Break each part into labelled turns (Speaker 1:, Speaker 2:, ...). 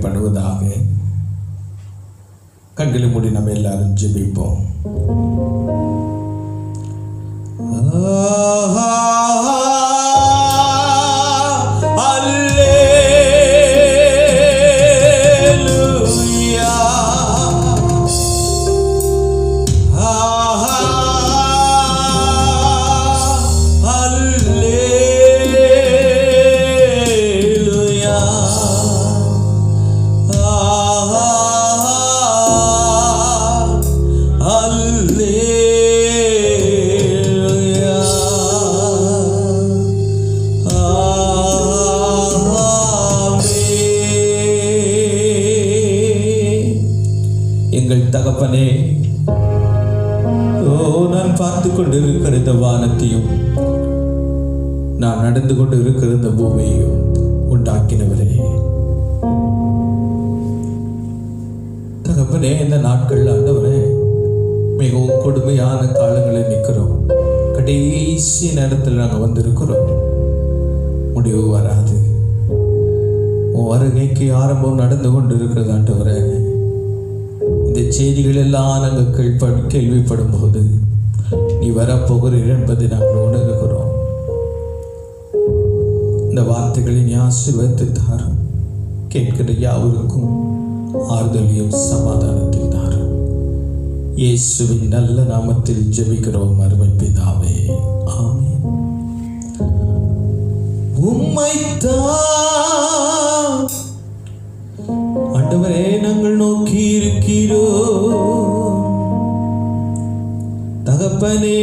Speaker 1: மகிமைப்படுவதாக. கண்களை மூடி நம்ம எல்லாரும் ஜெபிப்போம். தகப்பனே, நான் பார்த்து கொண்டு இருக்கிற இந்த வானத்தையும் நான் நடந்து கொண்டு இருக்கிற இந்த பூமியையும் உண்டாக்கினவரே, தகப்பனே, இந்த நாட்கள் ஆண்டவரே மிகவும் கொடுமையான காலங்களில் நிற்கிறோம். கடைசி நேரத்தில் நாங்கள் வந்திருக்கிறோம். முடிவு வராது. உன் வருகைக்கு ஆரம்பம் நடந்து கொண்டு இருக்கிறது ஆண்டவரே. இந்த செய்திகள் எல்லாம் நாங்கள் கேள்விப்படும் போது நீ வரப்போகிறீர் என்பதை நாங்கள் உணர்கிறோம். இந்த வார்த்தைகளை நீ ஆசீர்வதித்து தாரும். கேட்கிற யாவருக்கும் ஆறுதலையும் சமாதானத்தில் தாரும். இயேசுவின் நல்ல நாமத்தில் ஜெபிக்கிறோம் அருமை பிதாவே, ஆமென். உம்மைத்தான் ஆண்டவரே நாங்கள் நோக்கி இருக்கிறோம். தகப்பனே,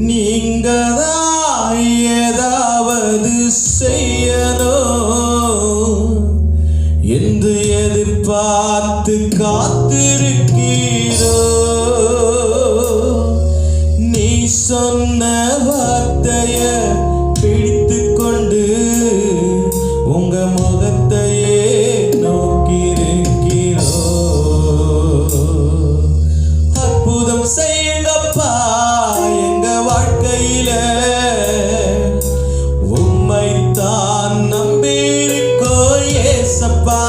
Speaker 1: நீங்க ஏதாவது செய்யணும் என்று எதிர்பார்த்து காத்திருக்கிறோ. நீ சொன்ன வார்த்தைய பிடித்து கொண்டு உங்க முகத்தையே நோக்கியிருக்கிறோ. அற்புதம் செய்யுங்கப்பா எங்க வாழ்க்கையில. உம்மைத்தான் நம்பியிருக்கோ ஏசப்பா.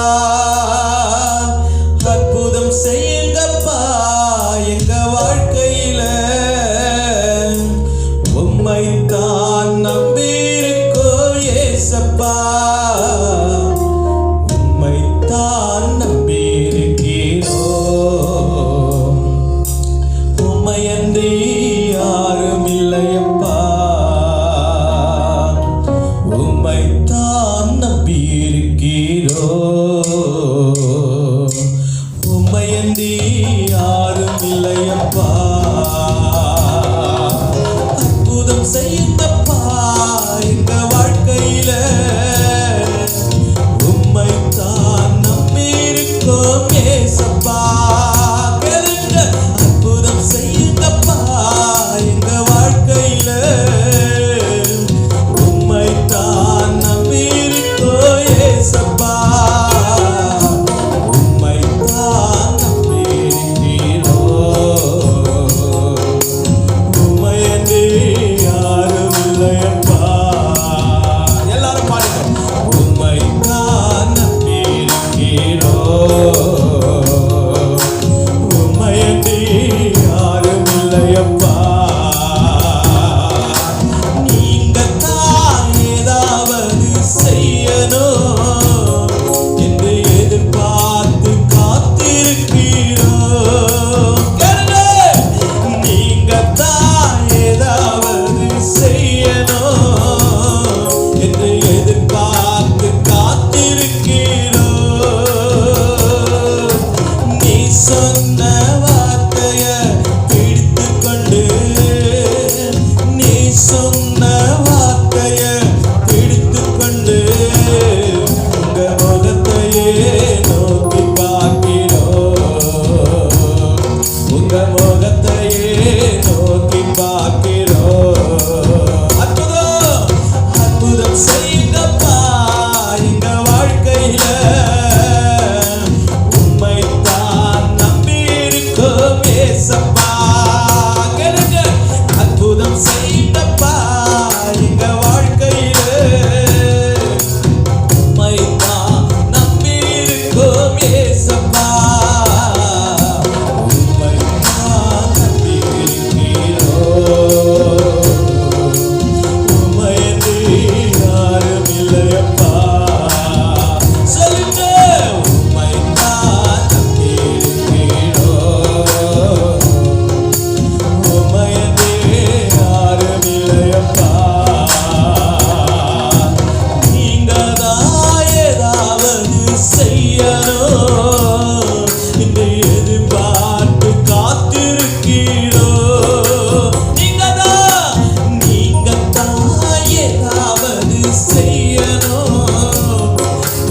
Speaker 1: அற்புதம் செய்யுங்கப்பா எங்க வாழ்க்கையில. உம்மைத்தான் நம்பியிருக்கோ ஏசப்பா. உம்மைத்தான் நம்பியிருக்கிறோம். உம்மையன்றி யாரும் இல்லையப்பா. உம்மைத்தான் நம்பியிருக்கிறோம். உம்மையன்றி யாரும் இல்லையப்பா. அற்புதம் செய்யுங்கப்பா எங்க வாழ்க்கையில. உம்மைத்தான் நம்பியிருக்கோம் ஏசப்பா. கேளுங்க, அற்புதம் செய்யுங்கப்பா எங்க வாழ்க்கையில. உம்மைத்தான் நம்பியிருக்கோம் ஏசப்பா. உம்மைத்தான் நம்பியிருக்கிறோம். உம்மையன்றி யாரும் இல்லையப்பா. எல்லாரும் பாடுங்க. உம்மைத்தான் நம்பியிருக்கிறோம். உம்மையன்றி யாரும் இல்லையப்பா. நீங்க தான் ஏதாவது செய்யணும்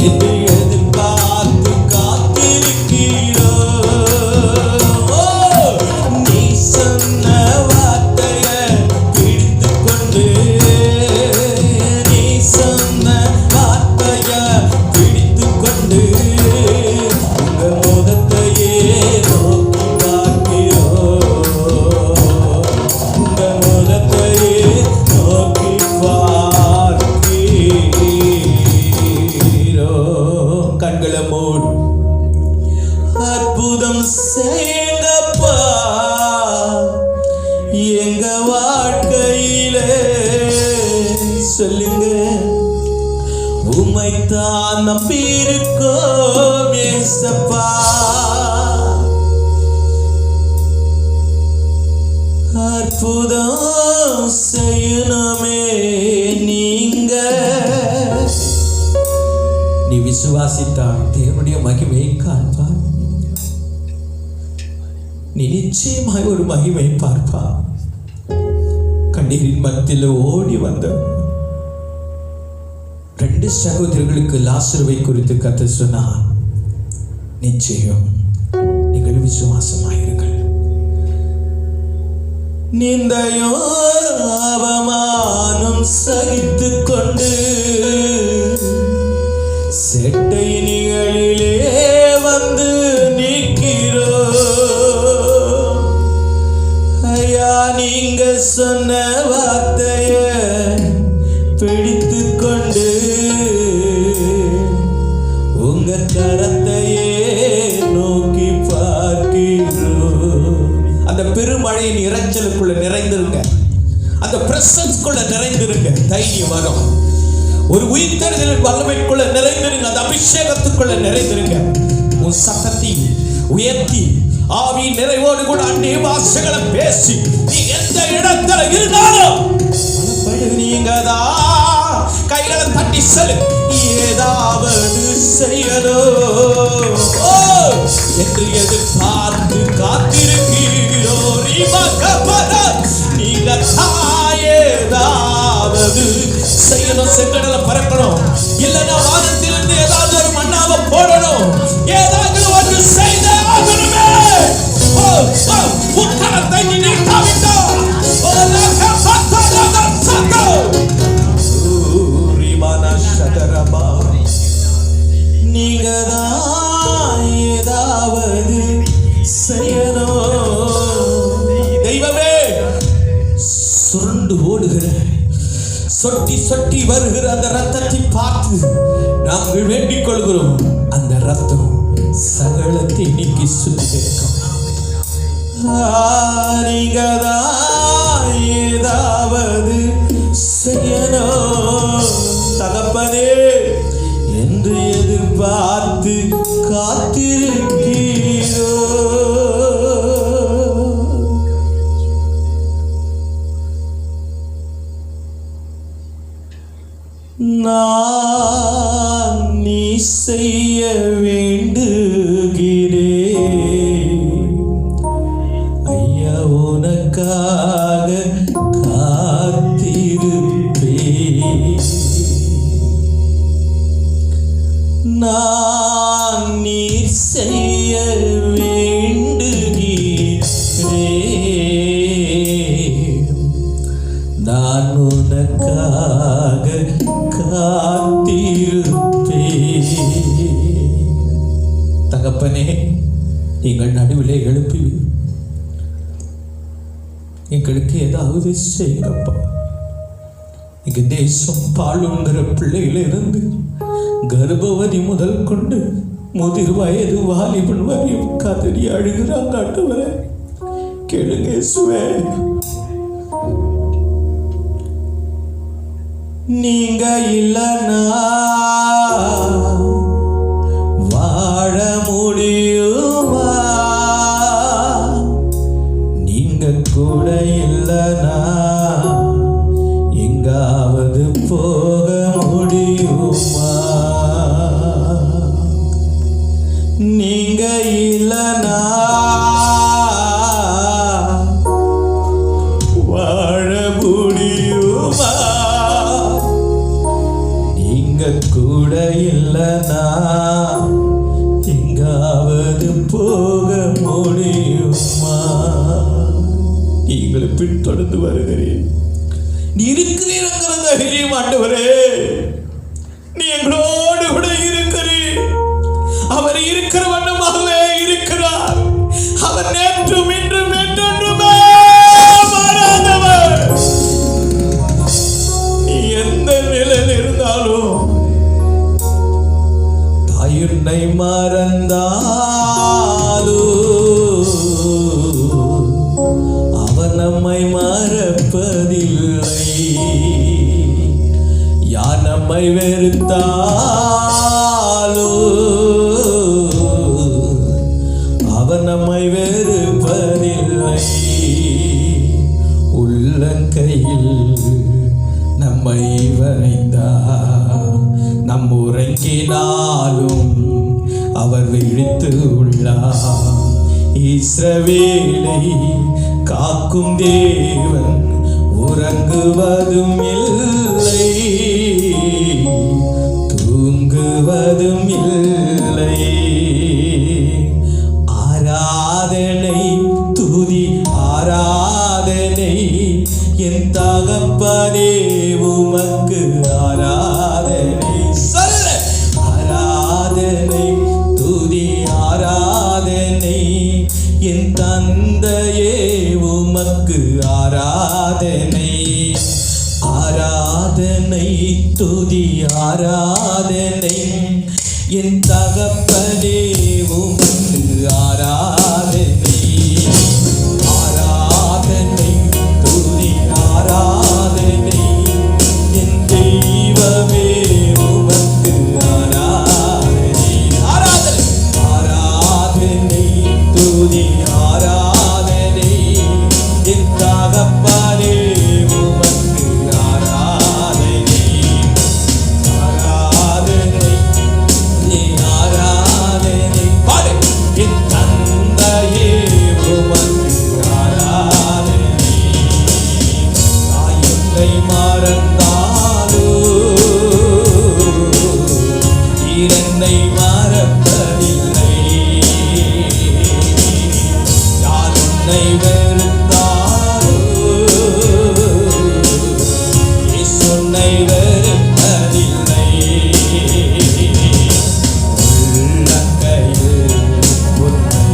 Speaker 1: என்று எதிர்பார்த்து காத்திருக்கிறோ. நீ சொன்ன வார்த்தைய பிடித்து கொண்டு, நீ சொன்ன வார்த்தைய பிடித்து கொண்டு உங்க முகத்தையே நோக்கி பார்க்கிறோம். உங்க முகத்தையே நோக்கி பார்க்கிறோம். கண்களை மூடு. அற்புதம் செய்யப்பா எங்க வாழ்க்கையில, சொல்லுங்க. உம்மைத்தான் நம்பியிருக்கோம் ஏசப்பா. அற்புதம் செய்யணுமே நீங்க. நீ விசுவாசித்தால் தேவனுடைய மகிமையை காண்பார். நீ நிச்சயமாய் ஒரு மகிமை பார்ப்பா. கண்ணீரின் மத்தியில் ஓடி வந்த 2 சகோதரர்களுக்கு லாசருவை குறித்து கர்த்தர் சொன்னார். நிச்சயம் நீங்கள் விசுவாசமாயிருங்கள். நிந்தையோ அவமானம் சகித்து கொண்டு செட்டை நிகழிலே வந்து நிற்கிறோ. ஐயா, நீங்க சொன்ன வார்த்தைய பிடித்து கொண்டு உங்க கரத்தையே நோக்கி பார்க்கிறோம். அந்த பெருமழையின் இறைச்சலுக்குள்ள நிறைந்திருங்க. அந்த பிரசன்ஸ்குள்ள நிறைந்திருங்க. தைரியம் வரும். ஒரு உயிர்த்தெழுதலின் வல்லமைக்குள்ள நிறைந்திருங்க. அந்த அபிஷேகத்துக்குள்ள நிறைந்திருங்க. உன் சத்தத்தை உயர்த்தி ஆவி நிறைவோடு கூட அந்நிய பாஷைகளை பேசி நீ எந்த இடத்துல இருந்தாலும் நீங்கதான் கைகளை தட்டி செல்லு. ஏதாவது செய்யதோ என்று எதிர்பார்த்து காத்திருக்கிறோ. நீங்க ஏதாவது செய்யணும். செங்கடல பறக்கணும். இல்லைன்னா வானத்திலிருந்து ஏதாவது ஒரு மண்ணாவை போடணும். ஏதாவது ஒன்று செய்த ஆகணுமே. உத்தரத்தை நீட்டாவிட்டோம். நீங்க தான் ஏதாவது செய்யணும். தெய்வமே, சுருண்டு ஓடுகிற சொட்டி சொட்டி வருகிற அந்த ரத்தத்தை பார்த்து நாங்கள் வேண்டிக் கொள்கிறோம். அந்த ரத்தம் சகலத்தை நீக்கி சுத்திகரிக்கும். நீங்க தான் ஏதாவது செய்யணும் தகப்பனே என்று எதிர்பார்த்து காத்திருக்கிறோ. நான் நீ செய்ய வேண்டுகிறேன் ஐயா, உனக்காக காத்திருப்பேன். நான் நீ செய்ய வேண்டுகிறேன். நான் உனக்காக காத்திருப்பேன். தகப்பனே, நீங்கள் நடுவிலே எழுப்பி எங்களுக்கு ஏதாவது செய்யப்பா. இங்க தேசம் பாலுங்கிற பிள்ளையில இருந்து கர்ப்பவதி முதல் கொண்டு முதிர் வயது வாலிபன் வரையும் கதறி அழுகிறாங்க. ஆண்டவரே, கேளுங்க இயேசுவே. நீங்க இல்லைன்னா வாழ முடியுமா? நீங்க கூட இல்லைன்னா எங்காவது போக முடியுமா? நீங்க இல்லைன்னா வாழ முடியுமா? நீங்க கூட இல்லனா எங்காவது போக முடியுமா? நீங்களை பின்தொடர்ந்து வருகிறேன். நீ இருக்கிறீங்கிற தைரியம் ஆண்டவரே, நீ எங்களோடு கூட இருக்கிறீர். அவர் இருக்கிற வண்ணமாகவே இருக்கிறார். அவர் நேற்றும் இன்றும் என்றென்றுமே மாறாதவர். நீ எந்த நிலையில் இருந்தாலும் தாயுன்னை மறந்தாலோ அவர் நம்மை மறப்பதில்லை. யார் நம்மை வெறுத்தாலோ அவர் நம்மை வெறுப்பதில்லை. உள்ளங்கையில் நம்மை வரைந்தார், நம் உறங்கினாலும் அவர் விழித்து உள்ளார். இஸ்ரவேலை காக்கும் தேவன் உறங்குவதும் இல்லை, தூங்குவதும் இல்லை. ஆராதனை துதி ஆராதனை என் தகப்பனே உமக்கு ஆராதனை. சொல்ல ஆராதனை துதி ஆராதனை என் தந்தையே உமக்கு ஆராதனை. ஆராதனை துதி ஆராதனை என் தகப்பனே உமக்கு ஆராதனை. ஆராதனை துதி ஆராதனை என் தெய்வமே உமக்கு ஆராதனை. ஆராதனை ஆராதனை துதி ஆராதனை என் தகப்பனே உமக்கு ஆராதனை. ஆராதனை நீ ஆராதனை பாடு என் தந்தையே உமக்கு ஆராதனை. தாயுன்னை மறந்தாலோ என்னை மறப்பதில்லை. யார் உன்னை வெறுத்தாலோ உன்னை வெறுப்பதில்லை. உள்ளங்கையில் உன்னை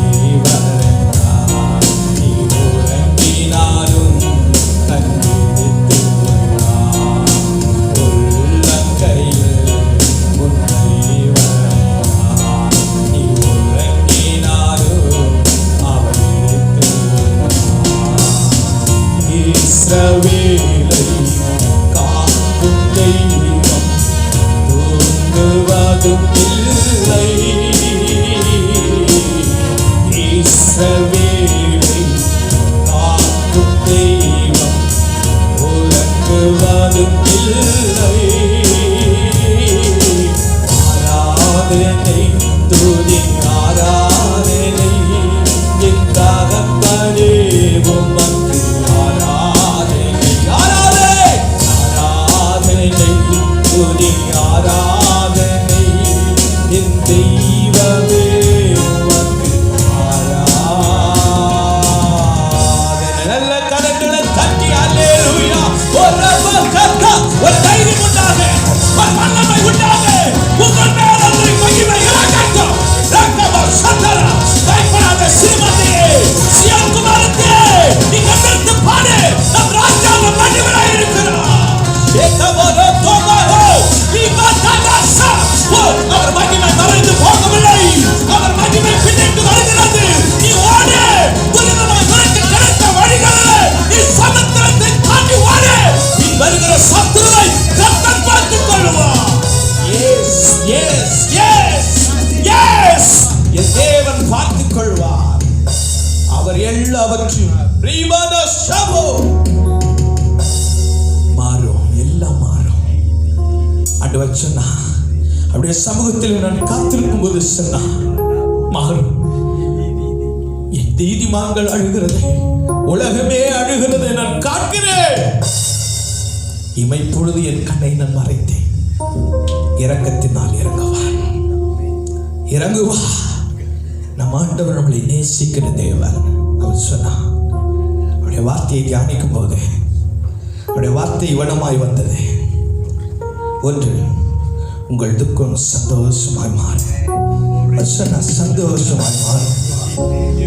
Speaker 1: வரைந்தார், நீ உறங்கினாலும் கண்விழித்து உள்ளார். உள்ளங்கையில் உன்னை வரைந்தார், நீ உறங்கினாலும் அவர் விழித்து உள்ளார். இஸ்ரவேலை காக்கும் தெய்வம் தூங்குவதும் இல்லை. இஸ்ரவேலை காக்கும் தெய்வம் உறங்குவதும் இல்லை. ஆராதனை துதி ஆராதனை என் தகப்பனே உமக்கு ஆராதனை. ஆராதனை ஆராதனை துதி ஆராதனை என் தெய்வமே உமக்கு ஆராதனை. நல்ல கரங்களை தட்டி அல்லேலூயா. ஒரு தைரியம் உண்டாக, ஒரு வல்லமை உண்டாக, உங்கள் மேல் அந்த மகிமை இறங்கட்டும். ரக்கபர் சத்தரா பயப்படாத சிறுமதியே, சியோன் குமாரத்தியே, நீ கண்டெடுத்து பாடு, நம் ராஜா நம் மகிமையாய் இருக்கிறார். ஏகபரோ தோபரோ விபதலசா. அவர் மகிமை மறைந்து போகவில்லை, அவர் மகிமை பின்னிட்டு வருகிறது. நீ ஓடு, துரிதமாய் உனக்கு கிடைத்த வழிகளிலே நீ சமுத்திரத்தை தாண்டி ஓடு. நீ வருகிற சத்துருவை கர்த்தர் பார்த்துக் கொள்வார். எஸ் எஸ் எஸ் எஸ் என் தேவன் பார்த்துக் கொள்வார். அவர் எல்லாவற்றையும் ரீமன சபோ மாறும், எல்லாம் மாறும். ஆண்டவர் சொன்னா, அப்படியே சமூகத்தில் நான் காத்திருக்கும் போது சொன்னா மாறும். என் நீதிமான்கள் அழுகிறதை உலகமே அழுகிறதை நான் காண்கிறேன். இமைப்பொழுது என் கண்ணை நான் மறைத்தேன். இரக்கத்தினால் இறங்குவா. நம் ஆண்டவர் நம்மளை நேசிக்கிற தேவன். அவர் சொன்னார், அவருடைய வார்த்தையை தியானிக்கும் போது அவருடைய வார்த்தை இவனமாய் வந்தது. ஒன்று, உங்கள் துக்கம் சந்தோஷமாய் மாறும். சந்தோஷமாய்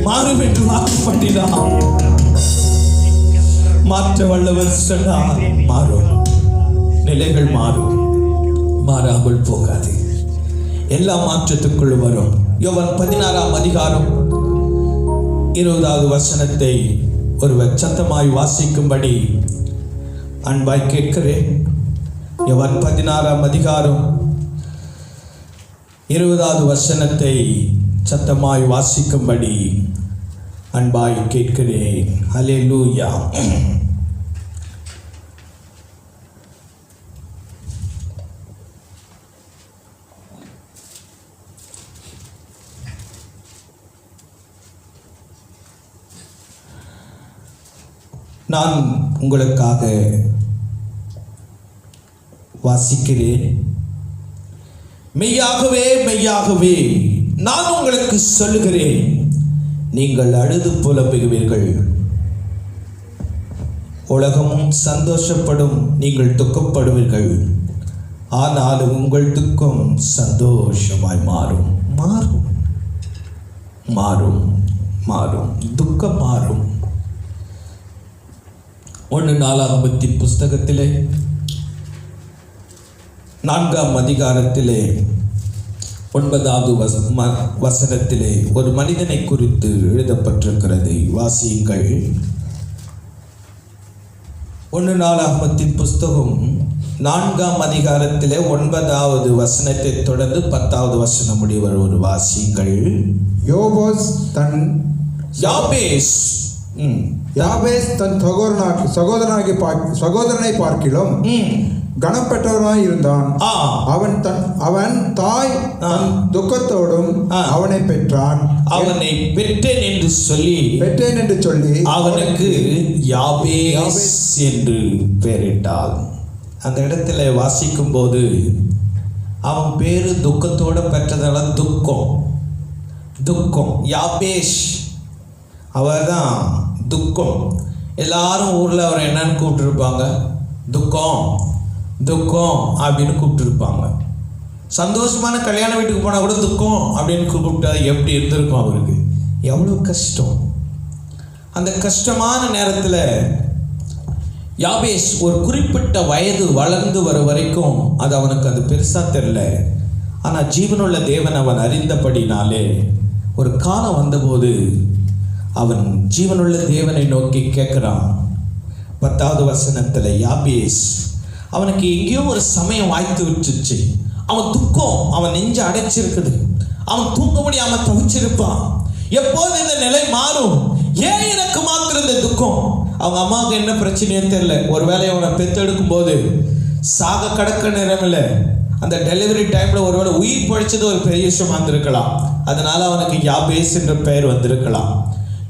Speaker 1: மாறும் என்று வாக்குப்பட்டினார். மாற்ற வல்லவர் சொன்னார், மாறும். நிலைகள் மாறும், மாறாமல் போகாது. எல்லா மாற்றத்துக்குள் வரும். யோவான் 16ஆம் அதிகாரம் 20வது வசனத்தை ஒருவர் சத்தமாய் வாசிக்கும்படி அன்பாய் கேட்கிறேன். யோவான் 16ஆம் அதிகாரம் 20வது வசனத்தை சத்தமாய் வாசிக்கும்படி அன்பாய் கேட்கிறேன். அல்லேலூயா. நான் உங்களுக்காக வாசிக்கிறேன். மெய்யாகவே மெய்யாகவே நான் உங்களுக்கு சொல்லுகிறேன், நீங்கள் அழுது புலம்புவீர்கள், உலகமும் சந்தோஷப்படும், நீங்கள் துக்கப்படுவீர்கள். ஆனால் உங்கள் துக்கம் சந்தோஷமாய் மாறும். மாறும் மாறும் மாறும் துக்கம் மாறும். 1 நாளாகமத்தின் புஸ்தகத்திலே 4ஆம் அதிகாரத்திலே 9வது வசனத்திலே ஒரு மனிதனை குறித்து எழுதப்பட்டிருக்கிறது. வாசியுங்கள். 1 நாளாகமத்தின் புஸ்தகம் 4ஆம் அதிகாரத்திலே 9வது வசனத்தை தொடர்ந்து 10வது வசனம் முடிவர் ஒரு வாசியுங்கள்.
Speaker 2: யாபேஸ் தன் சகோதரனை பார்க்கிலும் கனம் பெற்றவனாய் இருந்தான். அவன் தாய் துக்கத்தோடும் அவனை பெற்றான்.
Speaker 1: அவனை பெற்றேன் என்று சொல்லி அவனுக்கு யாபேஸ் என்று பெயரிட்டாள். அந்த இடத்துல வாசிக்கும் போது அவன் பேரு துக்கத்தோட பெற்றதால துக்கம் யாபேஷ். அவர் தான் துக்கம். எல்லாரும் ஊரில் அவர் என்னன்னு கூப்பிட்டுருப்பாங்க, துக்கம் அப்படின்னு கூப்பிட்டுருப்பாங்க. சந்தோஷமான கல்யாண வீட்டுக்கு போனால் கூட துக்கம் அப்படின்னு கூப்பிட்டா எப்படி இருந்திருக்கும் அவருக்கு? எவ்வளோ கஷ்டம். அந்த கஷ்டமான நேரத்தில் யாபேஸ் ஒரு குறிப்பிட்ட வயது வளர்ந்து வர வரைக்கும் அது அவனுக்கு அது பெருசாக தெரியல. ஆனால் ஜீவனுள்ள தேவன் அவன் அறிந்தபடினாலே ஒரு காலம் வந்தபோது அவன் ஜீவனுள்ள தேவனை நோக்கி கேட்குறான். 10வது வசனத்தில் யாபேஸ் அவனுக்கு எங்கேயோ ஒரு சமயம் வாய்த்து விட்டுச்சு. அவன் துக்கம் அவன் நெஞ்சு அடைச்சிருக்குது. அவன் தூங்க முடியாமல் தவிச்சிருப்பான். எப்போது இந்த நிலை மாறும்? ஏன் எனக்கு மாத்திரம் இந்த துக்கம்? அவங்க அம்மாவுக்கு என்ன பிரச்சனையே தெரியல. ஒரு வேளை அவனை பெற்றெடுக்கும் போது சாக கடக்க நேரமில்ல. அந்த டெலிவரி டைமில் ஒருவேளை உயிர் பழிச்சது ஒரு பெரிய விஷயம் வந்திருக்கலாம். அதனால அவனுக்கு யாபேஸ் என்ற பெயர் வந்திருக்கலாம்.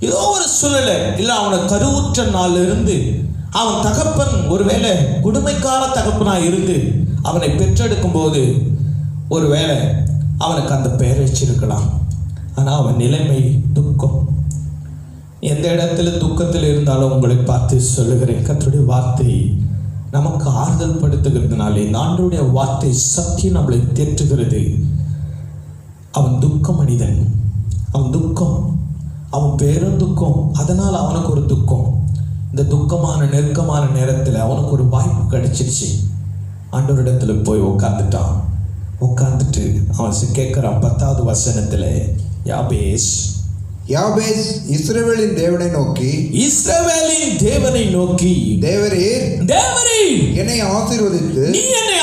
Speaker 1: ஏதோ ஒரு சூழ்நிலை இல்லை, அவனை கருவுற்ற நாளிலிருந்து அவன் தகப்பன் ஒருவேளை கொடுமைக்கார தகப்பனாக இருந்து அவனை பெற்றெடுக்கும் போது ஒருவேளை அவனுக்கு அந்த பெயர் வச்சிருக்கலாம். ஆனால் அவன் நிலைமை துக்கம். எந்த இடத்துல துக்கத்தில் இருந்தாலும் உங்களை பார்த்து சொல்லுகிறேன், கர்த்தருடைய வார்த்தை நமக்கு ஆறுதல் படுத்துகிறதுனாலே ஆண்டவருடைய வார்த்தை சத்தியம் நம்மளை தேற்றுகிறது. அவன் துக்க மனிதன், அவன் துக்கம், அவன் பேரும் துக்கம். அதனால் அவனுக்கு ஒரு துக்கம். இந்த துக்கமான நெருக்கமான நேரத்தில் அவனுக்கு ஒரு வாய்ப்பு கிடைச்சிருச்சு. ஆண்டவரிடத்துல போய் உட்காந்துட்டு அவன் கேட்குறான். 10வது வசனத்தில்
Speaker 2: யாபேஸ் இஸ்ரவேலின் தேவனை நோக்கி தேவரீர் என்னை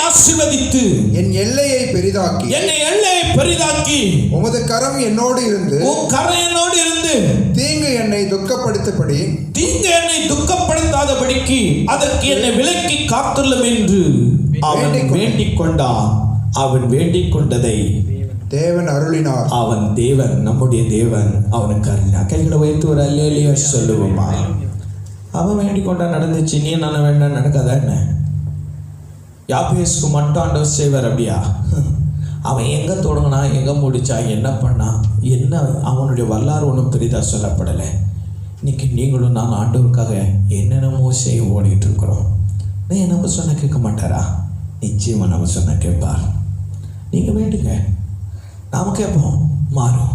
Speaker 2: ஆசீர்வதித்து என் எல்லையை பெரிதாக்கி உமது கரம் என்னோடு இருந்து தீங்கு என்னை துக்கப்படுத்தாதபடிக்கு அதற்கு என்னை விலக்கி காத்துள்ளும் என்று அவன் வேண்டிக் கொண்டான். அவன் வேண்டிக் கொண்டதை தேவன் அருளினார். அவன் தேவன், நம்முடைய தேவன் அவனுக்கு அருளினார். கைகளை வைத்து ஒரு அல்லேலூயா சொல்லுவோமா? அவன் வேண்டிக் கொண்டா நடந்துச்சு. நீ நான் வேண்டாம் நடக்காதா என்ன? யாபேஸ்க்கு மட்டும் ஆண்டவர் செய்வார் அப்படியா? அவன் எங்கே தொடங்கினா எங்கே முடிச்சா என்ன பண்ணான் என்ன அவனுடைய வரலாறு ஒன்றும் பெரிதாக சொல்லப்படலை. இன்றைக்கி நீங்களும் நான் ஆண்டவருக்காக என்னென்னமோ செய்ய ஓடிட்டு இருக்கிறோம். நான் நம்ம சொன்ன கேட்க மாட்டாரா? நிச்சயமாக நம்ம சொன்ன கேட்பார். நீங்கள் வேண்டுங்க, நாம் கேட்போம், மாறும்.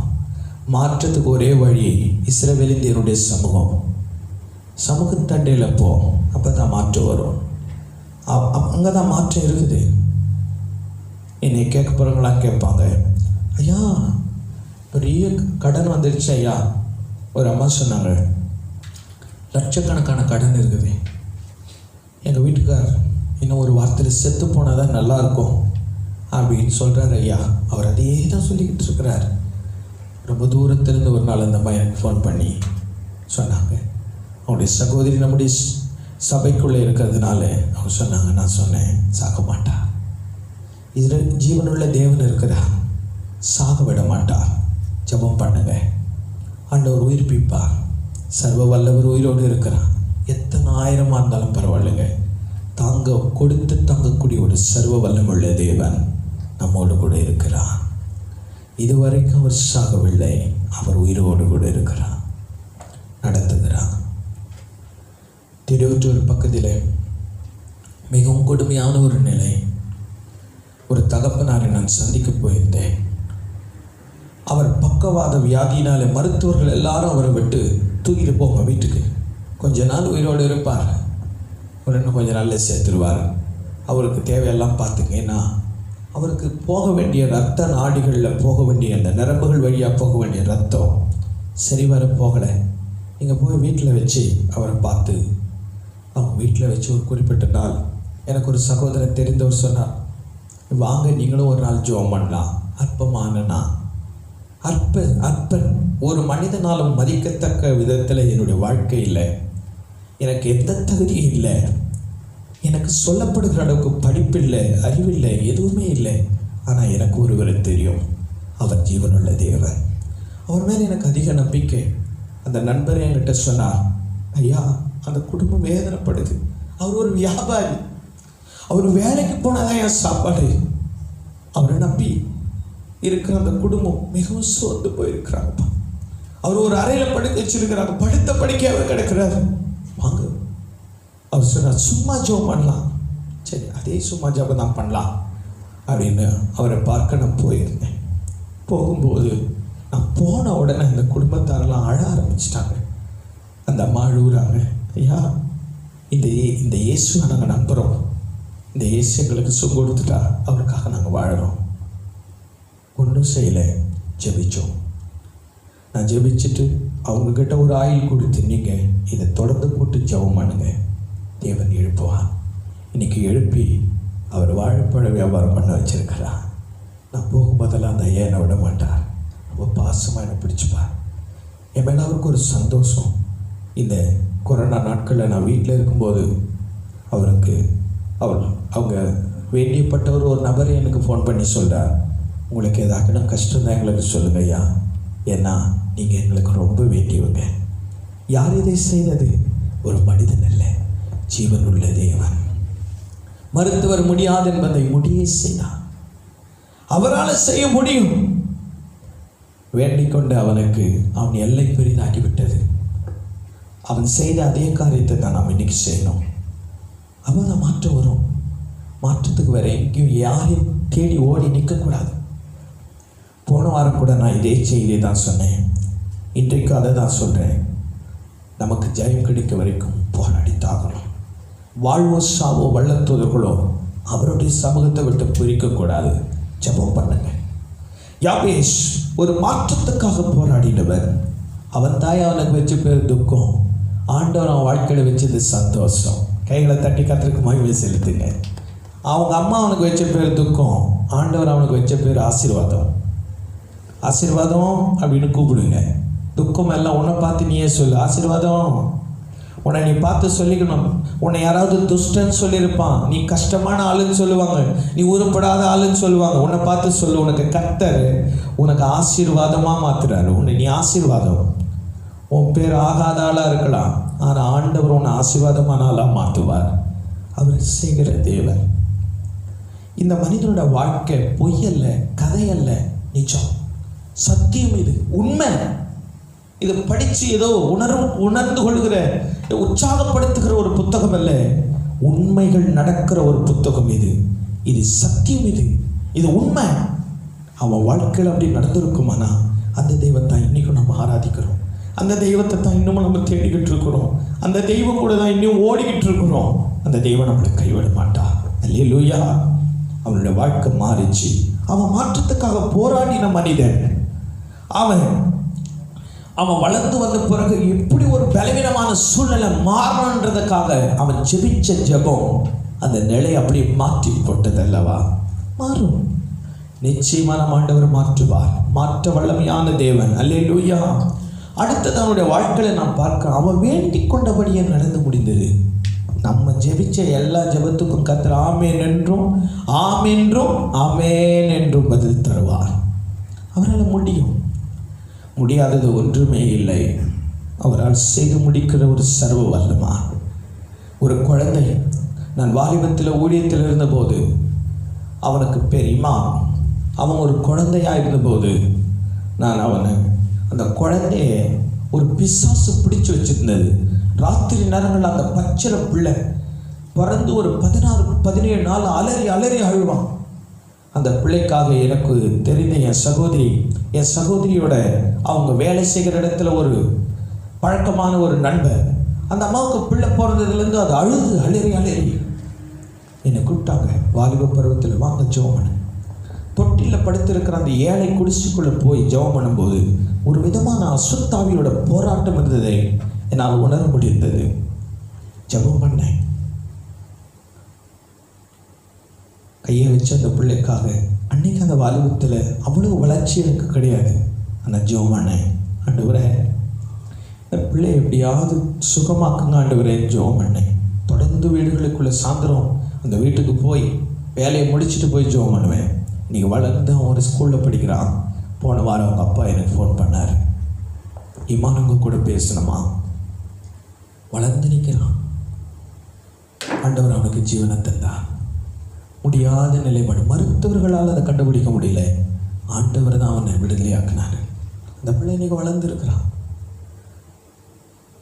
Speaker 2: மாற்றத்துக்கு ஒரே வழி இஸ்ரவேலியருடைய சமூகத்தண்டையில் போ, அப்போ தான் மாற்றம் வரும். அங்கே தான் மாற்றம் இருக்குது. என்னை கேட்க போகிறவங்களாம் கேட்பாங்க, ஐயா பெரிய கடன் வந்துடுச்சு ஐயா. ஒரு அம்மா சொன்னாங்க, லட்சக்கணக்கான கடன் இருக்குது. எங்கள் வீட்டுக்கார் இன்னும் ஒரு வாரத்தில் செத்து போனால் தான் நல்லாயிருக்கும் அப்படின்னு சொல்கிறார் ஐயா. அவர் அதே தான் சொல்லிக்கிட்டு இருக்கிறார். ரொம்ப தூரத்துலேருந்து ஒரு நாள் அந்த அம்மா எனக்கு ஃபோன் பண்ணி சொன்னாங்க, அவங்களுடைய சகோதரி நம்முடைய சபைக்குள்ளே இருக்கிறதுனால அவங்க சொன்னாங்க. நான் சொன்னேன், சாக மாட்டா, இதில் ஜீவனுள்ள தேவன் இருக்கிறார், சாக விட மாட்டார். ஜெபம் பண்ணுங்க, ஆண்டவர் உயிர்ப்பிப்பார். சர்வ வல்லவர் உயிரோடு இருக்கிறார். எத்தனை ஆயிரமாக இருந்தாலும் பரவாயில்லைங்க, தாங்கக்கூடிய ஒரு சர்வ வல்லமுள்ள தேவன் நம்மோடு கூட இருக்கிறார். இதுவரைக்கும் அவர் சாகவில்லை, அவர் உயிரோடு கூட இருக்கிறார், நடத்துகிறார். திருவற்றூர் பக்கத்தில் மிகவும் கொடுமையான ஒரு நிலை. ஒரு தகப்பனாரை நான் சந்திக்க போயிருந்தேன். அவர் பக்கவாத வியாதியினால மருத்துவர்கள் எல்லாரும் அவரை விட்டு தூக்கிட்டு போங்க வீட்டுக்கு, கொஞ்ச நாள் உயிரோடு இருப்பார், ஒரு இன்னும் கொஞ்ச நாளில் சேர்த்துருவார், அவருக்கு தேவையெல்லாம் பார்த்துங்கன்னா அவருக்கு போக வேண்டிய இரத்த நாடிகளில் போக வேண்டிய அந்த நரம்புகள் வழியாக போக வேண்டிய ரத்தம் சரி வர போகலை. நீங்கள் போய் வீட்டில் வச்சு அவரை பார்த்து, அவங்க வீட்டில் வச்சு ஒரு குறிப்பிட்ட நாள் எனக்கு ஒரு சகோதரன் தெரிந்தவர் சொன்னார், வாங்க நீங்களும் ஒரு நாள் ஜெபம் பண்ணலாம். அற்பமானனா அற்பன் ஒரு மனிதனாலும் மதிக்கத்தக்க விதத்தில் என்னுடைய வாழ்க்கையில் எனக்கு எந்த தகுதியும் இல்லை, எனக்கு சொல்லப்படுகிற அளவுக்கு படிப்பில்லை, அறிவில்லை, எதுவுமே இல்லை. ஆனால் எனக்கு ஒருவரை தெரியும், அவர் ஜீவனுள்ள தேவன், அவர் மேலே எனக்கு அதிக நம்பிக்கை. அந்த நண்பர் என்கிட்ட சொன்னார், ஐயா அந்த குடும்பம் வேதனைப்படுது, அவர் ஒரு வியாபாரி, அவர் வேலைக்கு போனாதான் என் சாப்பாடு, அவரை நம்பி இருக்கிற அந்த குடும்பம் மிகவும் சோர்ந்து போயிருக்கிறாங்கப்பா. அவர் ஒரு அறையில் படுக்க வச்சிருக்கிறாங்க, படுத்த படிக்காம கிடக்கிறாரு. வாங்க, அவர் சொன்னார், சும்மா ஜெபம் பண்ணலாம். சரி, அதே சும்மா ஜெபம் தான் பண்ணலாம் அப்படின்னு அவரை பார்க்க நான் போயிருந்தேன். போகும்போது நான் போன உடனே அந்த குடும்பத்தாரெல்லாம் அழ ஆரம்பிச்சிட்டாங்க. அந்த அம்மா அழுகுறாங்க, ஐயா இந்த இயேசுவை நாங்கள் நம்புகிறோம், இந்த இயேசு எங்களுக்கு சுகம் கொடுத்துட்டா அவருக்காக நாங்கள் வாழறோம். ஒன்றும் செய்யலை, ஜெபிச்சோம். நான் ஜெபிச்சுட்டு அவங்கக்கிட்ட ஒரு ஆயில் கொடுத்து, நீங்கள் இதை தொடர்ந்து போட்டு ஜெபம் பண்ணுங்க, தேவன் எழுப்புவார். இன்றைக்கி எழுப்பி அவர் வாழைப்பழ வியாபாரம் பண்ண வச்சிருக்கிறா. நான் போகும்போதெல்லாம் அந்த ஐயா என்னை விட மாட்டார், ரொம்ப பாசமாக என்னை பிடிச்சிப்பார். என் மேலே அவருக்கு ஒரு சந்தோஷம். இந்த கொரோனா நாட்களில் நான் வீட்டில் இருக்கும்போது அவங்க வேண்டியப்பட்டவர் ஒரு நபர் எனக்கு ஃபோன் பண்ணி சொல்கிறார், உங்களுக்கு ஏதாக்கனா கஷ்டம் தான் எங்களுக்கு சொல்லுங்க ஐயா, ஏன்னா நீங்கள் எங்களுக்கு ரொம்ப வேண்டியவங்க. யார் இதை செய்தது? ஒரு மனிதன் அல்ல, ஜீவனுள்ள தேவன். மருத்துவர் முடியாது என்பதை முடியே செய்தார், அவரால் செய்ய முடியும். வேண்டிக் கொண்டு அவன் எல்லை பெரிதாகிவிட்டது. அவன் செய்த அதே காரியத்தை தான் நாம் இன்னைக்கு செய்யணும். அவன் தான் மாற்றம் வரும். மாற்றத்துக்கு வேற எங்கேயும் யாரையும் தேடி ஓடி நிற்கக்கூடாது. போன வாரம் கூட நான் இதே செய்தியை தான் சொன்னேன், இன்றைக்கு அதை தான் சொல்கிறேன். நமக்கு ஜெயம் கிடைக்க வரைக்கும் போராடி தாகணும். வாழ்வோ சாவோ வள்ளத்தோதர்களோ அவருடைய சமூகத்தை விட்டு பிரிக்கக்கூடாது. ஜெபம் பண்ணுங்க. யாபேஸ் ஒரு மாற்றத்துக்காக போராடினவர். அவன் தாய் அவனுக்கு வச்ச பேர் துக்கம், ஆண்டவர் அவன் வாழ்க்கையில் வச்சது சந்தோஷம். கைகளை தட்டி கத்திற்கு மகிமை செலுத்துங்க. அவங்க அம்மா அவனுக்கு வச்ச பேர் துக்கம், ஆண்டவர் அவனுக்கு வச்ச பேர் ஆசீர்வாதம். ஆசீர்வாதம் அப்படின்னு கூப்பிடுங்க. துக்கம் எல்லாம் உன்னை பார்த்து நீயே சொல்லு, ஆசீர்வாதம் உன்னை நீ பார்த்து சொல்லிக்கணும். உன்னை யாராவது துஷ்டன்னு சொல்லியிருப்பான், நீ கஷ்டமான ஆளுன்னு சொல்லுவாங்க, நீ உருப்படாத ஆளுன்னு சொல்லுவாங்க. உன்னை பார்த்து சொல்லு, உனக்கு கர்த்தர் உனக்கு ஆசீர்வாதமாக மாற்றுறாரு. உன்னை நீ ஆசீர்வாதம். உன் பேர் ஆகாத ஆளாக இருக்கலாம், ஆனால் ஆண்டவர் உன்னை ஆசீர்வாதமான ஆளாக மாற்றுவார். அவர் செய்கிற தேவன். இந்த மனிதனோட வாழ்க்கை பொய்யல்ல, கதையல்ல, நிஜம், சத்தியம். இது உண்மை. இதை படித்து ஏதோ உணர்ந்து கொள்கிற, உற்சாகப்படுத்துகிற ஒரு புத்தகம் அல்ல. உண்மைகள் நடக்கிற ஒரு புத்தகம் இது. இது சத்தியம். இது உண்மை. அவன் வாழ்க்கையில் அப்படி நடந்திருக்குமானா அந்த தெய்வத்தை இன்னைக்கும் நம்ம ஆராதிக்கிறோம். அந்த தெய்வத்தை தான் இன்னமும் நம்ம தேடிக்கிட்டு இருக்கிறோம். அந்த தெய்வம் கூட தான் இன்னும் ஓடிக்கிட்டு இருக்கிறோம். அந்த தெய்வம் நம்மளை கைவிட மாட்டான். அல்லேலூயா. அவனுடைய வாழ்க்கை மாறிச்சு. அவன் மாற்றத்துக்காக போராடின மனிதன். அவன் வளர்ந்து வந்த பிறகு எப்படி ஒரு பலவீனமான சூழ்நிலை மாறணுன்றதுக்காக அவன் ஜெபிச்ச ஜெபம் அந்த நிலையை அப்படியே மாற்றி போட்டது அல்லவா? மாறும். நிச்சயமான ஆண்டவர் மாற்றுவார். மாற்ற வல்லமையான தேவன். அல்லேலூயா. அடுத்தது அவனுடைய வாழ்க்கையில் நான் பார்க்க, அவன் வேண்டிக் கொண்டபடியே நடந்து முடிந்தது. நம்ம ஜெபிச்ச எல்லா ஜெபத்துக்கும் கர்த்தர் ஆமேன் என்றும் ஆமேன் என்றும் பதில் தருவார். அவரால் முடியாதது ஒன்றுமே இல்லை. அவரால் செய்து முடிக்கிற ஒரு சர்வ வல்லமார். ஒரு குழந்தை, நான் வாலிபத்தில் ஊழியத்தில் இருந்தபோது அவனுக்கு பெரியமா, அவன் ஒரு குழந்தையாக இருந்தபோது நான் அந்த குழந்தைய ஒரு பிசாசு பிடிச்சி வச்சுருந்தது. ராத்திரி நேரங்களில் அந்த பச்சை பிள்ளை பிறந்து ஒரு 16-17 நாள் அலறி அழுவான். அந்த பிள்ளைக்காக எனக்கு தெரிந்த என் சகோதரியோட அவங்க வேலை செய்கிற இடத்துல ஒரு பழக்கமான ஒரு நண்பர், அந்த அம்மாவுக்கு பிள்ளை பிறந்ததுலேருந்து அது அலறி என்னை கூப்பிட்டாங்க. வாலிப பருவத்தில் வாங்க ஜெபம். தொட்டியில் படுத்திருக்கிற அந்த ஏழை குடிசைக்குள்ளே போய் ஜெபம் பண்ணும்போது ஒரு விதமான அசுத்தாவியோட போராட்டம் இருந்ததை என்னால் உணர முடிந்தது. ஜெபம் பண்ணேன். கையை வச்சு அந்த பிள்ளைக்காக. அன்றைக்கி அந்த வாலிபத்தில் அவ்வளோ வளர்ச்சி எனக்கு கிடையாது. ஆனால் ஜெபம் பண்ணேன். ஆண்டவரே, இந்த பிள்ளை எப்படியாவது சுகமாக்குங்க ஆண்டவரே ஜெபம் பண்ணேன். தொடர்ந்து வீடுகளுக்குள்ளே சாயந்தரம் அந்த வீட்டுக்கு போய் வேலையை முடிச்சுட்டு போய் ஜெபம் பண்ணுவேன். இன்றைக்கி வளர்ந்து அவன் ஒரு ஸ்கூலில் படிக்கிறான். போன வாரம் அவங்க அப்பா எனக்கு ஃபோன் பண்ணார். இமானுங்க கூட பேசணுமா, வளர்ந்து நிற்கிறான். ஆண்டவர் அவனுக்கு ஜீவனை தந்தார். முடியாத நிலைப்பாடு, மருத்துவர்களால் அதை கண்டுபிடிக்க முடியல. ஆண்டவர் தான் அவனை விடுதலையாக்கினார். அந்த பிள்ளை இன்றைக்கி வளர்ந்துருக்கிறான்.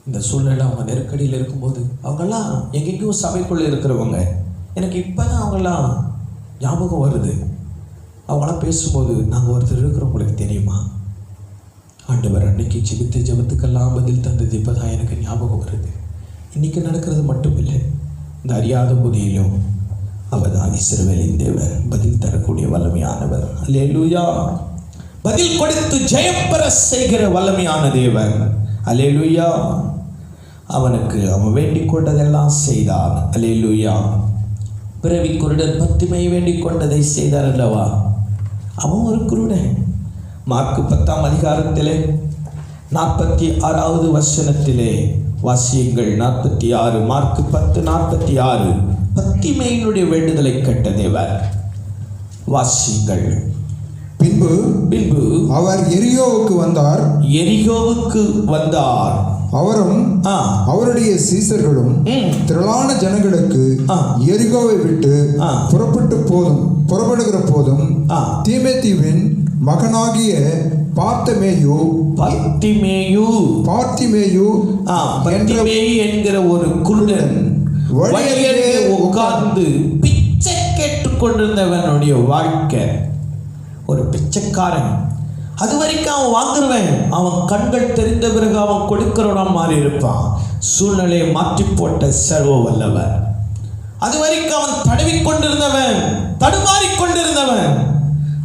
Speaker 2: இந்த சூழ்நிலை அவங்க நெருக்கடியில் இருக்கும்போது அவங்கெல்லாம் எங்கேயும் சபைக்குள்ளே இருக்கிறவங்க எனக்கு இப்போ தான் அவங்கெல்லாம் ஞாபகம் வருது. அவங்களாம் பேசும்போது நாங்கள் ஒருத்தர் இருக்கிறோம், உங்களுக்கு தெரியுமா? ஆண்டவர் அன்னைக்கு ஜெபித்த ஜெபத்துக்கெல்லாம் பதில் தந்தது இப்போ தான் எனக்கு ஞாபகம் வருது. இன்றைக்கி நடக்கிறது மட்டும் இல்லை, இந்த அறியாத புதியிலும் அவர் தான் இஸ்ரவேலின் தேவன், பதில் தரக்கூடிய வல்லமையானவர். அல்லேலூயா. பதில் கொடுத்து ஜெயம் பெற செய்கிற வல்லமையான தேவன். அல்லேலூயா. அவன் வேண்டிக் கொண்டதெல்லாம் செய்தான். அல்லேலூயா. பிறவி குருடன் பத்திமை வேண்டிக் கொண்டதை செய்தார் அல்லவா? அவன் ஒரு குருடன். மார்க்கு 10ஆம் அதிகாரத்திலே 46வது வசனத்திலே வாசியுங்கள். 46, மார்க்கு 10:46. பத்திமையினுடைய வேண்டுதலை கேட்ட தேவர். வாசியுங்கள்.
Speaker 3: பின்பு அவர் எரிகோவுக்கு வந்தார். அவரும் அவருடைய சீசர்களும் திரளான ஜனங்களுக்கு எரிகோவை விட்டு புறப்படுகிற போதும் தீமேத்தியுவின் மகனாகிய பார்த்திமேயு
Speaker 2: என்கிற ஒரு குருடன் வழியிலே உட்கார்ந்து பிச்சை கேட்டுக் கொண்டிருந்தவனுடைய வாழ்க்கை. ஒரு பிச்சைக்காரன். அது வரைக்கும் அவன் வாங்குருவேன், அவன் கண்கள் தெரிந்த பிறகு அவன் கொடுக்கிறவனா மாறி இருப்பான். சூழ்நிலையை மாற்றி போட்ட சர்வ வல்லவர். அது வரைக்கும் அவன் தடவிக்கொண்டிருந்தவன், தடுமாறிக்கொண்டிருந்தவன்.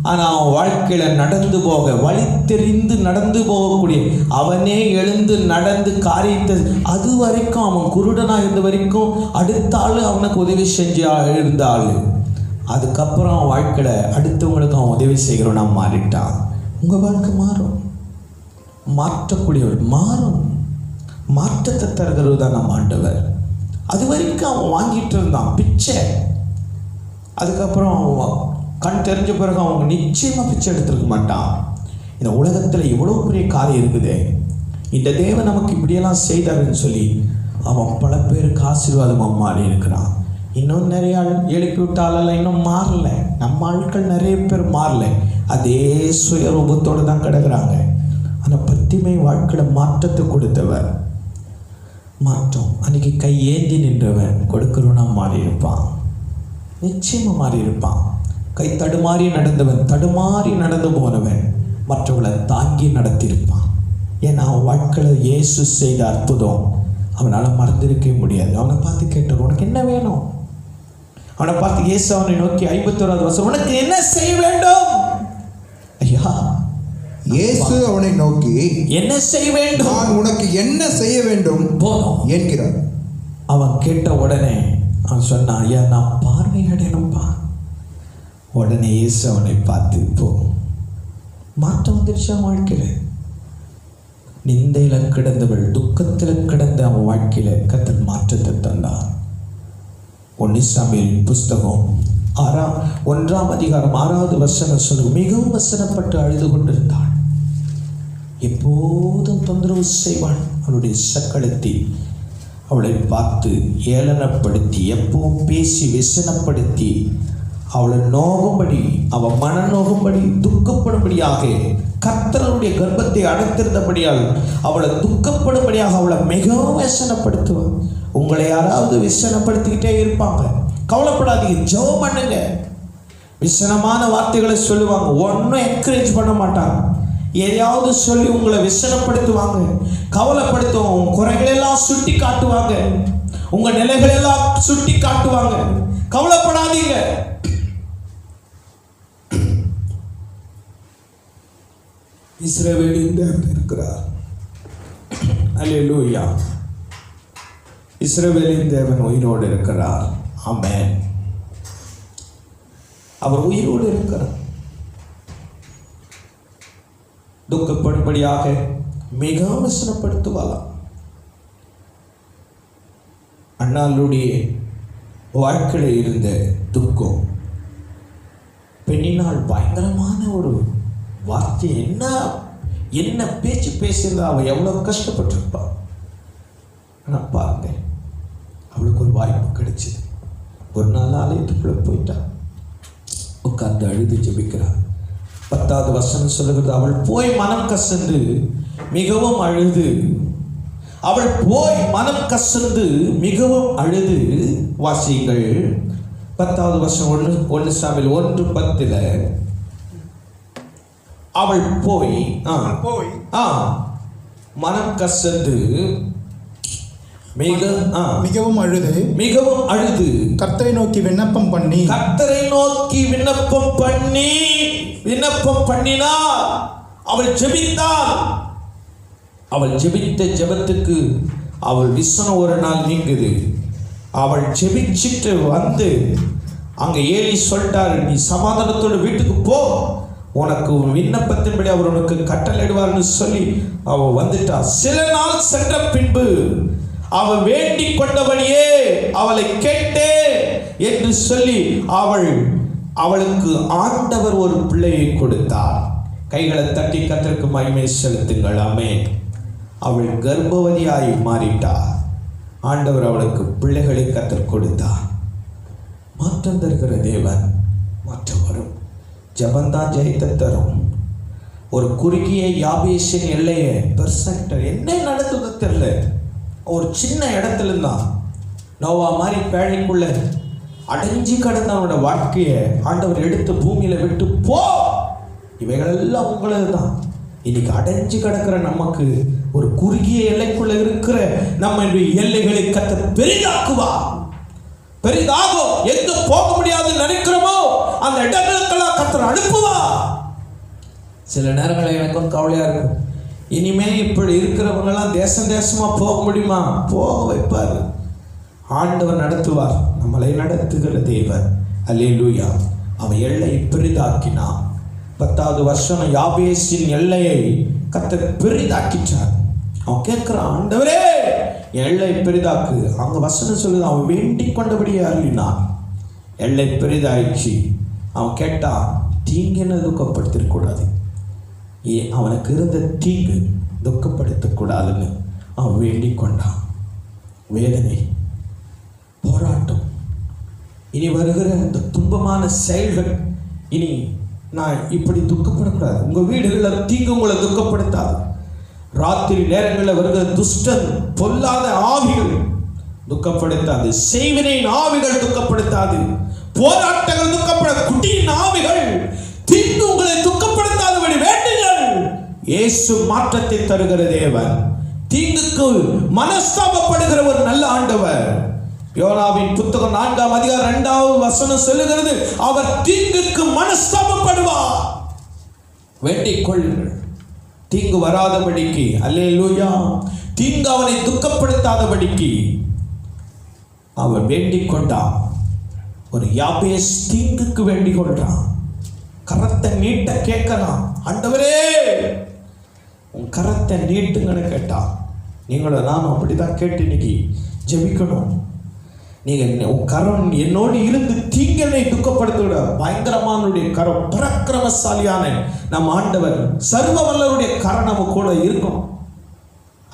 Speaker 2: ஆனால் அவன் வாழ்க்கையில நடந்து போக, வழி தெரிந்து நடந்து போகக்கூடிய, அவனே எழுந்து நடந்து காரியத்தை, அது வரைக்கும் அவன் குருடனாக இருந்த வரைக்கும் அடுத்த ஆள் அவனுக்கு உதவி செஞ்சு இருந்த ஆள். அதுக்கப்புறம் அவன் வாழ்க்கையில அடுத்தவங்களுக்கு அவன் உதவி செய்கிறவனா மாறிட்டான். உங்கள் வாழ்க்கை மாறும். மாற்றக்கூடியவர் மாறும். மாற்றத்தை தருகிறது தான் நம்ம ஆண்டவர். அது வரைக்கும் அவன் வாங்கிட்டு இருந்தான் பிச்சை. அதுக்கப்புறம் அவன் கண் தெரிஞ்ச பிறகு அவங்க நிச்சயமாக பிச்சை எடுத்துருக்க மாட்டான். இந்த உலகத்தில் இவ்வளோ பெரிய காரியம் இருக்குது, இந்த தேவன் நமக்கு இப்படியெல்லாம் செய்தாருன்னு சொல்லி அவன் பல பேருக்கு ஆசீர்வாதமாக மாறி இருக்கிறான். இன்னும் நிறைய ஆள் எழுப்பி விட்டால இன்னும் மாறல. நம்ம ஆட்கள் நிறைய பேர் மாறல, அதே சுயரூபத்தோடு தான் கிடக்குறாங்க. ஆனால் பத்திமை வாழ்க்கையில் மாற்றத்தை கொடுத்தவர் மாற்றம். அன்னைக்கு கை ஏந்தி நின்றவன் கொடுக்கிறவனா மாறி இருப்பான், நிச்சயமாக மாறி இருப்பான். கை தடுமாறி நடந்தவன், தடுமாறி நடந்து போனவன் மற்றவங்களை தாங்கி நடத்தியிருப்பான். ஏன்னா அவன் வாழ்க்கையில் இயேசு செய்த அற்புதம் அவனால் மறந்திருக்கவே முடியாது. அவனை பார்த்து கேட்டார், உனக்கு என்ன வேணும்? அவனை பார்த்து இயேசு அவனை நோக்கி 51வது வசனம், உனக்கு என்ன செய்ய வேண்டும்? ஐயா,
Speaker 3: இயேசு அவனை நோக்கி,
Speaker 2: என்ன செய்ய வேண்டும்?
Speaker 3: நான் உனக்கு என்ன செய்ய வேண்டும்
Speaker 2: போதும்
Speaker 3: என்கிறார்.
Speaker 2: அவன் கேட்ட உடனே அவன் சொன்னான், ஐயா நான் பார்வை அடையணும்பா. உடனே இயேசு அவனை பார்த்து, போ. மாற்றம் வந்துருச்சா வாழ்க்கையில்? நிந்தையில் கிடந்தவள் துக்கத்தில் கிடந்த அவன் வாழ்க்கையில் கர்த்தர் மாற்றத்தை தந்தார். 1 சாமுவேலின் புஸ்தகம் 1ஆம் அதிகாரம் 6வது வசனம் சொல்லும், மிகவும் வசனப்பட்டு அழுது கொண்டிருந்தாள். எப்போதும் தொந்தரவு செய்வாள். அவளுடைய சக்களத்தை அவளை பார்த்து ஏளனப்படுத்தி எப்பவும் பேசி விசனப்படுத்தி அவளை நோகும்படி, அவள் மன நோகும்படி, துக்கப்படும்படியாக கர்த்தருடைய கர்ப்பத்தை அடைத்திருந்தபடியால் அவளை துக்கப்படும்படியாக அவளை மிகவும் விசனப்படுத்துவாள். உங்களை யாராவது விசனப்படுத்திக்கிட்டே இருப்பாங்க, கவலைப்படாதீங்க, ஜெபம் பண்ணுங்க. விசனமான வார்த்தைகளை சொல்லுவாங்க, ஒன்றும் என்கரேஜ் பண்ண மாட்டாங்க. எதையாவது சொல்லி உங்களை விசனப்படுத்துவாங்க, கவலைப்படுத்துவாங்க, உங்க குறைகளெல்லாம் சுட்டி காட்டுவாங்க, உங்க நிலைகளெல்லாம் சுட்டி காட்டுவாங்க. கவலைப்படாதீங்க. இஸ்ரவேலின் தேவன் இருக்கிறார். அல்லேலூயா. இஸ்ரவேலின் தேவன் உயிரோடு இருக்கிறார். ஆமென். அவர் உயிரோடு இருக்கிறார். துக்கப்படும்படியாக மிகவும் விசனப்படுத்துவாளாம். அண்ணாளுடைய வாழ்க்கையில் இருந்த துக்கம், பெண்ணினால் பயங்கரமான ஒரு வார்த்தை, என்ன பேச்சு பேசியிருந்தா அவள் எவ்வளோ கஷ்டப்பட்டிருப்பாள். ஆனால் பாருங்க, அவளுக்கு ஒரு வாய்ப்பு கிடைச்சிது. ஒரு நாள் ஆலயத்துக்குள்ளே போயிட்டா, உட்கார்ந்து அழுது ஜெபிக்கிறாள். 10வது வசனம் சொல்லுகிறது, அவள் போய் மனம் கசந்து மிகவும் அழுது, அவள் போய் மனம் கசந்து மிகவும் அழுது. வாசிகள் 10வது வசனம் 1 சாமுவேல் 1:10. அவள் போய் மனம் கசந்து
Speaker 4: மிகவும் அழுது கர்த்தரை நோக்கி விண்ணப்பம்
Speaker 2: பண்ணினாள். அவள் ஜெபித்தாள். அவள் ஜெபித்த ஜெபத்துக்கு அவள் விசனம் ஒரு நாள் நீங்குது. அவள் ஜெபிச்சிட்டு வந்து அங்கே ஏலி சொல்லிட்டாரு, நீ சமாதானத்தோடு வீட்டுக்கு போ, உனக்கு விண்ணப்பத்தின்படி அவர் உனக்கு கட்டளையிடுவார்னு சொல்லி அவள் வந்துட்டா. சில நாள் சென்ற பின்பு அவள் வேண்டிக் கொண்டபடியே அவளை கேட்டே என்று சொல்லி அவளுக்கு ஆண்டவர் ஒரு பிள்ளையை கொடுத்தார். கைகளை தட்டி கர்த்தருக்கு மகிமை செலுத்துங்கள். ஆமென். அவள் கர்ப்பவதியாய் மாறிட்டார். ஆண்டவர் அவளுக்கு பிள்ளைகளை கர்த்தர் கொடுத்தார். மாற்றம் தருகிற தேவன். மாற்றம் வரும். ஜபந்தான் ஜெயத்தை தரும். ஒரு குறுகிய யாபேசின் எல்லையை பெர்செக்டர் என்ன நடந்தது தெரியல, ஒரு சின்ன இடத்துல இருந்தான். நோவா மாதிரி பேழைக்குள்ள அடைஞ்சி கடந்த அவனோட வாழ்க்கையை ஆண்டவர் எடுத்து பூமியில விட்டு போ, இவைகளெல்லாம் உங்களது தான். இன்னைக்கு அடைஞ்சு கிடக்கிற நமக்கு ஒரு குறுகிய எல்லைக்குள்ள இருக்கிற நம்ம எல்லைகளை கர்த்தர் பெரிதாக்குவா. பெரிதாகும். எங்க போக முடியாது நினைக்கிறோமோ அந்த இடங்களுக்கெல்லாம் கர்த்தர் அனுப்புவா. சில நேரங்களில் எனக்கும் கவலையா இருக்கும், இனிமே இப்படி இருக்கிறவங்கெல்லாம் தேசமா போக முடியுமா? போக வைப்பார். ஆண்டவர் நடத்துவார். நம்மளை நடத்துகிற தேவன். அல்லேலூயா. அவன் எல்லை பெரிதாக்கினான். 10வது வருஷம் யாபேசின் எல்லையை கர்த்தர் பெரிதாக்கிட்டார். அவன் கேட்கிறான், ஆண்டவரே எல்லை பெரிதாக்கு. அங்க வசனம் சொல்லுது, அவன் வேண்டிக் கொண்டபடியே அருளினான். எல்லை பெரிதாயிடுச்சு. அவன் கேட்டான், தீங்கன்னு துக்கப்படுத்திடக்கூடாது, அவனுக்கு இருந்த தீங்கு துக்கப்படுத்தக்கூடாதுன்னு அவன் வேண்டிக் கொண்டான். வேதனை, போராட்டம், இனி வருகிற இந்த துன்பமான செயல்கள் இனி நான் இப்படி துக்கப்படக்கூடாது. உங்க வீடுகளில் தீங்கு உங்களை துக்கப்படுத்தாது. ராத்திரி நேரங்களில் வருகிற துஷ்டன் பொல்லாத ஆவிகள் துக்கப்படுத்தாது. செய்வினையின் ஆவிகள் துக்கப்படுத்தாது. போராட்டங்கள் துக்கப்பட குட்டியின் ஆவிகள் தீங்கு உங்களை துக்கப்படுத்தாதபடி வேண்டுங்கள். இயேசு மாற்றத்தை தருகிற தேவன், தீங்குக்கு மனஸ்தாபப்படுகிற ஒரு நல்ல ஆண்டவர். யோனாவின் புத்தகம் 4ஆம் அதிகாரம் 2வது வசனம் சொல்லுகிறது, அவர் தீங்குக்கு மனஸ்தாபப்படுவார். வேண்டிக் கொள்ளுங்கள், தீங்கு வராதபடிக்கு. அல்லேலூயா. தீங்கு அவனை துக்கப்படுத்தாதபடிக்கு அவன் வேண்டிக் கொண்டான். ஒரு யாபேஸ் தீங்குக்கு வேண்டிக் கொள்றான். கரத்தை நீட்ட கேட்கலாம், ஆண்டவரே உன் கரத்தை நீட்டுங்கன்னு கேட்டா. நீங்களும் நானும் அப்படிதான் கேட்டு இன்னைக்கு ஜெபிக்கணும். நீங்க உன் கரம் என்னோடு இருந்து தீங்கனை துக்கப்படுத்த விட. பயங்கரமானுடைய கரம், பராக்கிரமசாலியான நம் ஆண்டவர் சர்வ வல்லவருடைய கரம் நம்ம கூட இருக்கும்.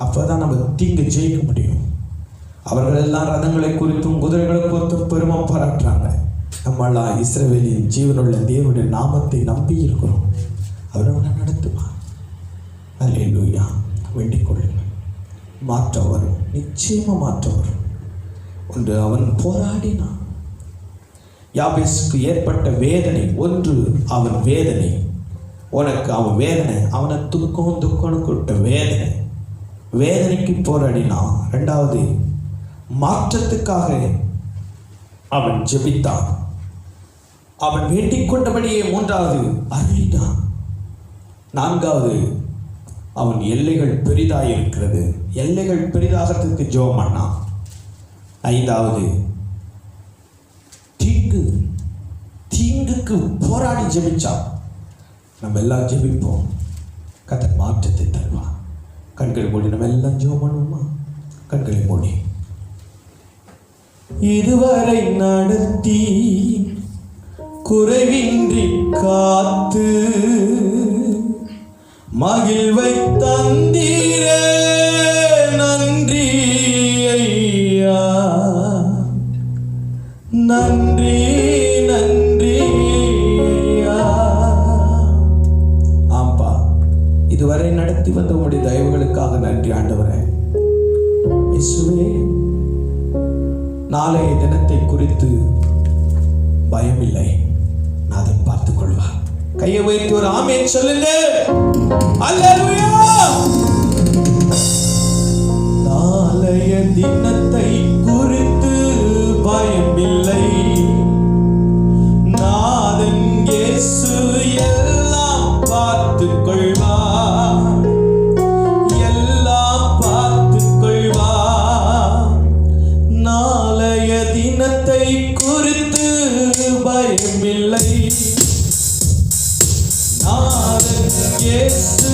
Speaker 2: அப்பதான் நம்ம தீங்கு ஜெயிக்க முடியும். அவர்கள் எல்லாம் ரதங்களை குறித்தும் குதிரைகளை குறித்தும் பெருமை பாராட்டுறாங்க. நம்மளாம் இஸ்ரவேலின் ஜீவனுள்ள தேவனுடைய நாமத்தை நம்பி இருக்கிறோம். அவர் அவனை நடத்துவார். அல்லேலூயா. வேண்டிக் கொள்ளுங்கள், மாற்றம் வரும், நிச்சயமா மாற்றம் வரும். ஒன்று அவன் போராடினான். யாபேசுக்கு ஏற்பட்ட வேதனை ஒன்று, அவன் வேதனை. உனக்கு அவன் வேதனை, அவனை துக்கம்னு கூட்ட வேதனை. வேதனைக்கு போராடினான். 2வது மாற்றத்துக்காக அவன் ஜெபித்தான். அவன் வேண்டிக் கொண்டபடியே 3வது அருளினான். 4வது அவன் எல்லைகள் பெரிதாக இருக்கிறது, எல்லைகள் பெரிதாகிறதுக்கு ஜெபம் பண்ணான். 5வது தீங்குக்கு போராடி ஜெபிச்சான். நம்ம எல்லாம் ஜெபிப்போம், கர்த்தர் மாற்றத்தை தருவான். கண்களை மூடி நம்ம எல்லாம் ஜெபம் பண்ணுவோமா? கண்களை மூடி. இதுவரை நடத்தி குறைவின்றி காத்து மகிழ்வை தந்தீரே, நன்றி ஐயா, நன்றி நன்றி ஐயா. ஆம்பா, இதுவரை நடத்தி வந்த உங்களுடைய தயவுகளுக்காக நன்றி ஆண்டவரே. இயேசுவே, நாளைய தினத்தை குறித்து பயமில்லை, நான் அதை பார்த்துக் கொள்வா. கையை உயர்த்தி ஒரு ஆமென் சொல்லுங்க. அல்லேலூயா. நாளைய தினத்தை குறித்து பயமில்லை, நாதன் இயேசு எல்லாம் பார்த்துக் கொள்வார், எல்லாம் பார்த்துக் கொள்வார். நாளைய தினத்தை குறித்து பயமில்லை, நாதன் இயேசு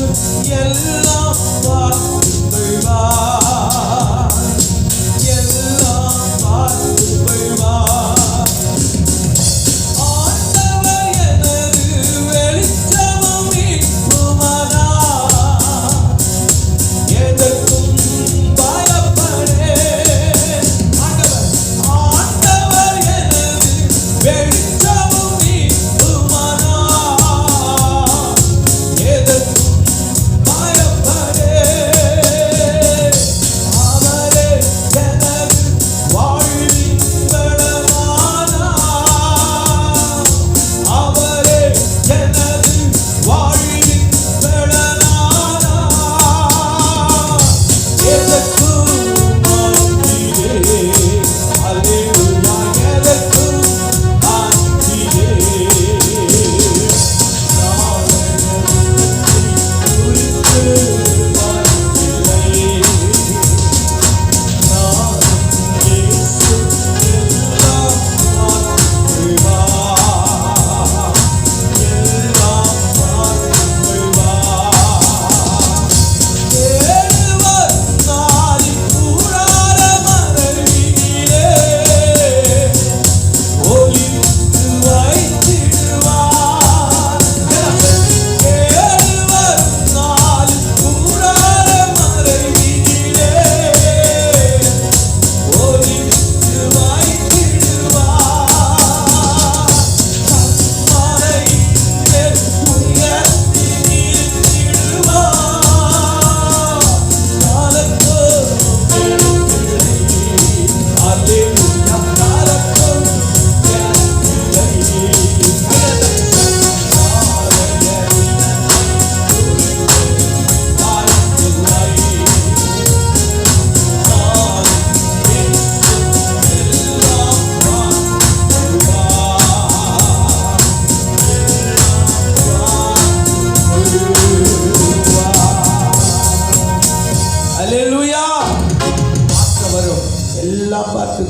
Speaker 2: எல்லாம் பார்த்துக் கொள்வார், எல்லாம் பார்த்துக் கொள்வார். ஆண்டவர் எனது வெளிச்சமும் மீட்புமானார், எதற்கும் பயப்படேன். ஆண்டவர் எனது வெளிச்சமும் மீட்புமானார், எதற்கும் பயப்படேன்.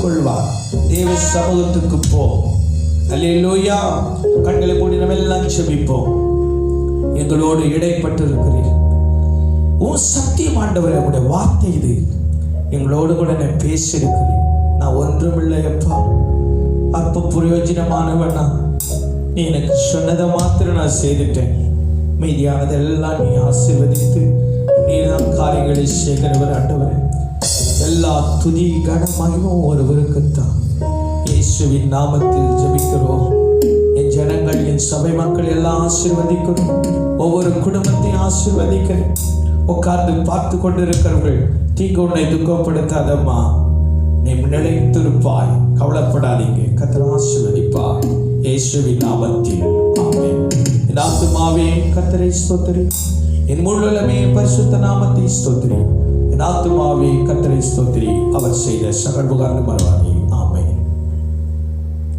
Speaker 2: கொள்வார். தேவ சமூகத்துக்கு போ. அல்லேலூயா. கண்களை மூடி நம்ம எல்லாம் ஜெபிப்போம். எங்களோடு இடைப்பட்டு இருக்கிறீர். உன் சத்தியம் ஆண்டவரே, உங்களுடைய வார்த்தை இது. எங்களோடு கூட நான் பேசியிருக்கிறேன். நான் ஒன்றுமில்லையப்பா, அற்ப பிரயோஜனமானவனா. நீ எனக்கு சொன்னதை மாத்திரம் நான் செய்துட்டேன். மீதியானதெல்லாம் நீ ஆசீர்வதித்து நீதான் காரியங்களை செய்கிறவர் ஆண்டவரே. எல்லா துதி கன மகிமும் ஒருவருக்குத்தான். இயேசுவின் நாமத்தில் ஜெபிக்கிறோம். என் ஜனங்கள், என் சபை மக்கள் எல்லாம் ஆசீர்வதிக்கணும். ஒவ்வொரு குடும்பத்தையும் ஆசீர்வதிக்கணும். உட்கார்ந்து பார்த்து கொண்டிருக்கிறவர்கள், தீங்கு உன்னை துக்கப்படுத்தாதம்மா, நீ நிலைத்திருப்பாய், கவலைப்படாதீங்க. கர்த்தர் ஆசீர்வதிப்பார். இயேசுவின் நாமத்தில் ஆமென். என் ஆத்துமாவே கர்த்தரை ஸ்தோத்திரி, என் முழுவதுமே பரிசுத்த நாமத்தை ஸ்தோத்திரி. என் ஆத்துமாவே கர்த்தரை ஸ்தோத்திரி, அவர் செய்த சகல உபகாரங்கள் மறவாதே.